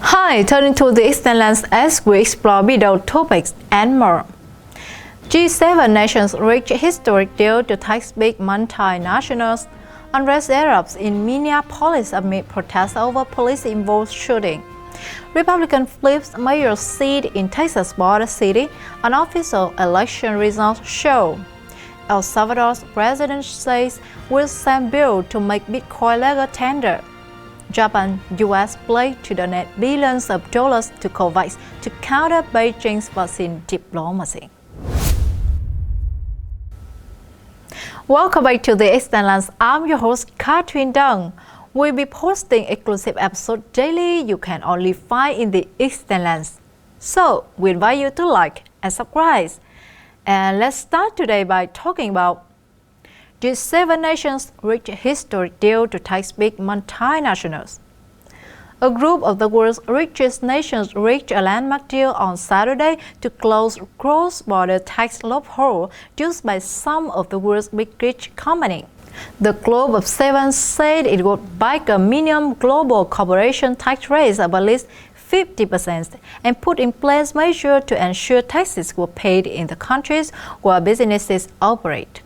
Hi, turning to the extended lens as we explore middle topics and more. G7 nations reach historic deal to tax big multinationals. Unrest erupts in Minneapolis amid protests over police-involved shooting. Republican flips mayor seat in Texas border city. Unofficial election results show. El Salvador's president says will send bill to make Bitcoin legal tender. Japan, U.S. pledge to donate billions of dollars to COVAX to counter Beijing's vaccine diplomacy. Welcome back to the Extended Lens. I'm your host, Katherine Dang. We'll be posting exclusive episodes daily you can only find in the Extended Lens. So, we invite you to like and subscribe. And let's start today by talking about G7 nations reach historic deal to tax big multinationals. A group of the world's richest nations reached a landmark deal on Saturday to close cross-border tax loophole used by some of the world's big rich companies. The Group of Seven said it would back a minimum global corporation tax rate of at least 50% and put in place measures to ensure taxes were paid in the countries where businesses operate.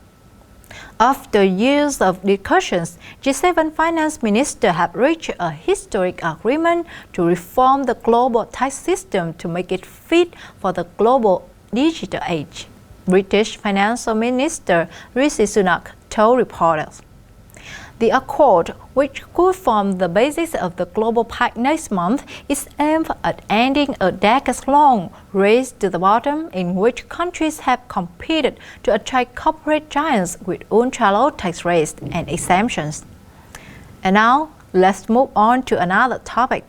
After years of discussions, G7 finance ministers have reached a historic agreement to reform the global tax system to make it fit for the global digital age, British Finance Minister Rishi Sunak told reporters. The accord, which could form the basis of the global pact next month, is aimed at ending a decades-long race to the bottom in which countries have competed to attract corporate giants with ultra-low tax rates and exemptions. And now, let's move on to another topic.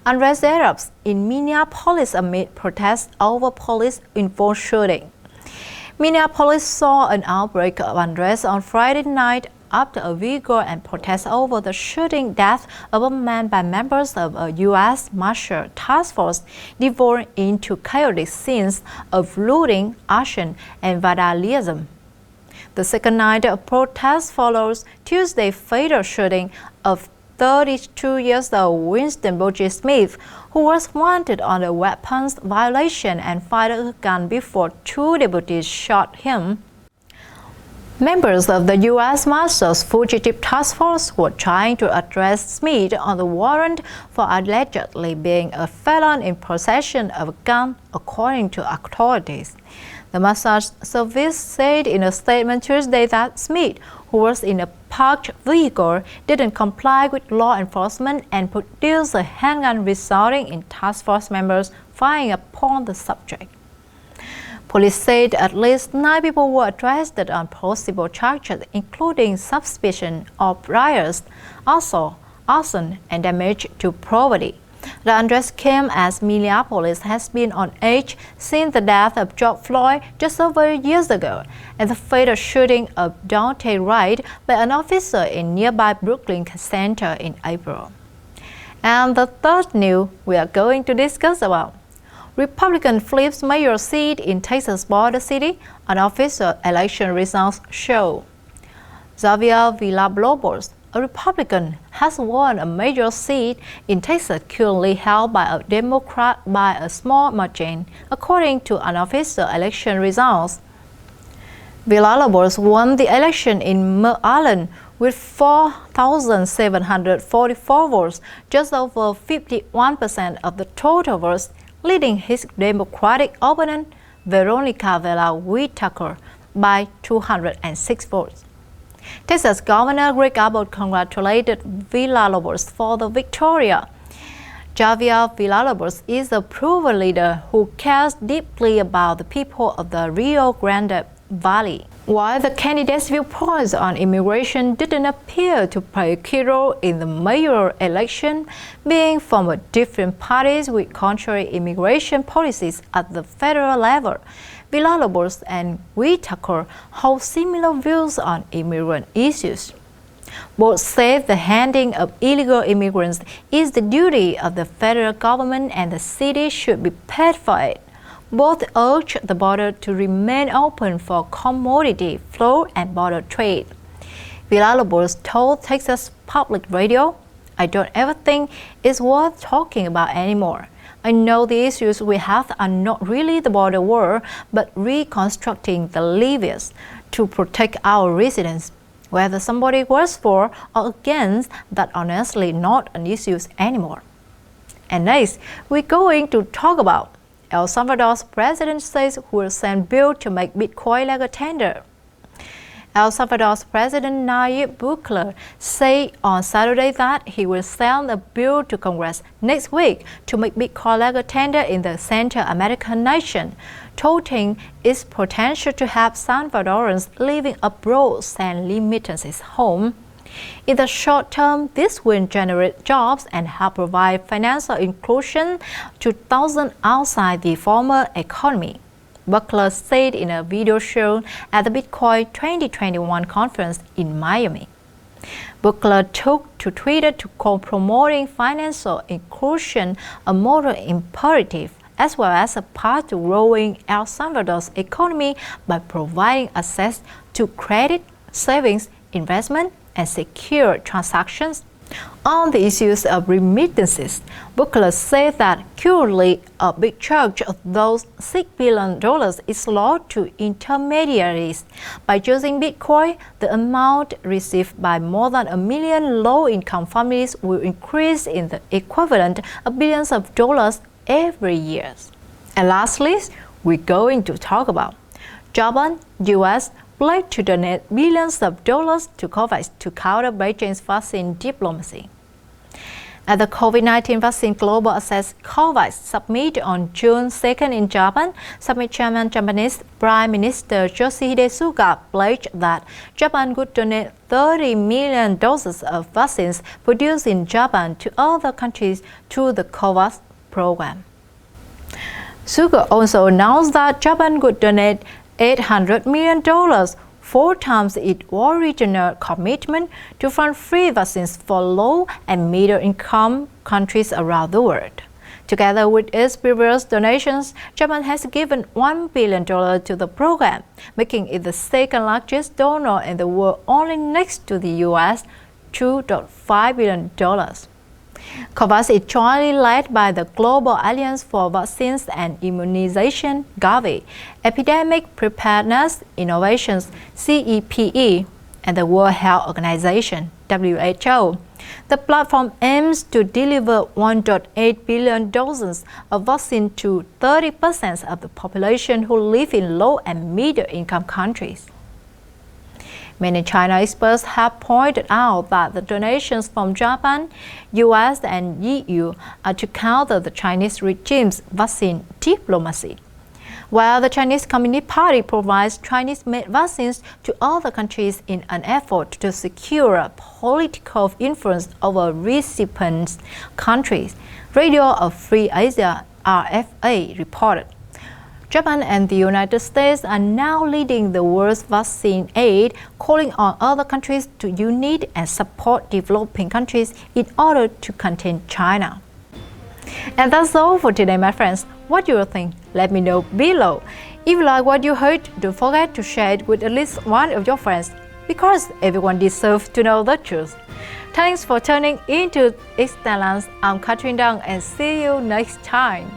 Unrest erupts in Minneapolis amid protests over police-involved shooting. Minneapolis saw an outbreak of unrest on Friday night after a vigor and protest over the shooting death of a man by members of a U.S. Marshal Task Force devolved into chaotic scenes of looting, arson, and vandalism. The second night of protest follows Tuesday's fatal shooting of 32-year-old Winston Bogie Smith, who was wanted on a weapons violation and fired a gun before two deputies shot him. Members of the U.S. Marshal's Fugitive Task Force were trying to arrest Smith on the warrant for allegedly being a felon in possession of a gun, according to authorities. The Marshal's Service said in a statement Tuesday that Smith, who was in a parked vehicle, didn't comply with law enforcement and produced a handgun, resulting in task force members firing upon the subject. Police said at least 9 people were arrested on possible charges, including suspicion of riots, also arson, and damage to property. The unrest came as Minneapolis has been on edge since the death of George Floyd just over years ago, and the fatal shooting of Daunte Wright by an officer in nearby Brooklyn Center in April. And the third news we are going to discuss about. Republican flips mayor seat in Texas border city. Unofficial election results show. Xavier Villalobos, a Republican, has won a major seat in Texas currently held by a Democrat by a small margin, according to unofficial election results. Villalobos won the election in Maryland with 4,744 votes, just over 51% of the total votes, leading his Democratic opponent, Veronica Whitaker, by 206 votes. Texas Governor Greg Abbott congratulated Villalobos for the victory. Xavier Villalobos is a proven leader who cares deeply about the people of the Rio Grande Valley. While the candidate's viewpoints on immigration didn't appear to play a key role in the mayoral election, being from different parties with contrary immigration policies at the federal level, Villalobos and Whitaker hold similar views on immigrant issues. Both said the handling of illegal immigrants is the duty of the federal government and the city should be paid for it. Both urged the border to remain open for commodity flow and border trade. Villalobos told Texas Public Radio, I don't ever think it's worth talking about anymore. I know the issues we have are not really the border war, but reconstructing the levees to protect our residents. Whether somebody was for or against, that honestly not an issue anymore. And next, we're going to talk about El Salvador's president says he will send bill to make Bitcoin legal tender. El Salvador's President Nayib Bukele said on Saturday that he will send a bill to Congress next week to make Bitcoin legal tender in the Central American nation, touting its potential to have Salvadorans living abroad send remittances home. In the short term, this will generate jobs and help provide financial inclusion to thousands outside the former economy, Bukele said in a video shown at the Bitcoin 2021 conference in Miami. Bukele took to Twitter to call promoting financial inclusion a moral imperative, as well as a part to growing El Salvador's economy by providing access to credit, savings, investment, and secure transactions. On the issues of remittances, Bukele said that currently a big chunk of those $6 billion is lost to intermediaries. By using Bitcoin, the amount received by more than 1 million low-income families will increase in the equivalent of billions of dollars every year. And lastly, we're going to talk about Japan, US, pledged to donate billions of dollars to COVAX to counter Beijing's vaccine diplomacy. At the COVID-19 Vaccine Global Access COVAX Summit on June 2nd in Japan, Summit Chairman Japanese Prime Minister Yoshihide Suga pledged that Japan would donate 30 million doses of vaccines produced in Japan to other countries through the COVAX program. Suga also announced that Japan would donate $800 million, 4 times its original commitment to fund free vaccines for low and middle-income countries around the world. Together with its previous donations, Japan has given $1 billion to the program, making it the second largest donor in the world, only next to the US, $2.5 billion. COVAX is jointly led by the Global Alliance for Vaccines and Immunization, Gavi, Epidemic Preparedness Innovations, CEPE, and the World Health Organization, WHO. The platform aims to deliver 1.8 billion doses of vaccine to 30% of the population who live in low and middle-income countries. Many China experts have pointed out that the donations from Japan, US, and EU are to counter the Chinese regime's vaccine diplomacy. While the Chinese Communist Party provides Chinese-made vaccines to other countries in an effort to secure political influence over recipient countries, Radio Free Asia (RFA) reported. Japan and the United States are now leading the world's vaccine aid, calling on other countries to unite and support developing countries in order to contain China. And that's all for today, my friends. What do you think? Let me know below. If you like what you heard, don't forget to share it with at least one of your friends, because everyone deserves to know the truth. Thanks for tuning into Excellence. I'm Katherine Dang, and see you next time.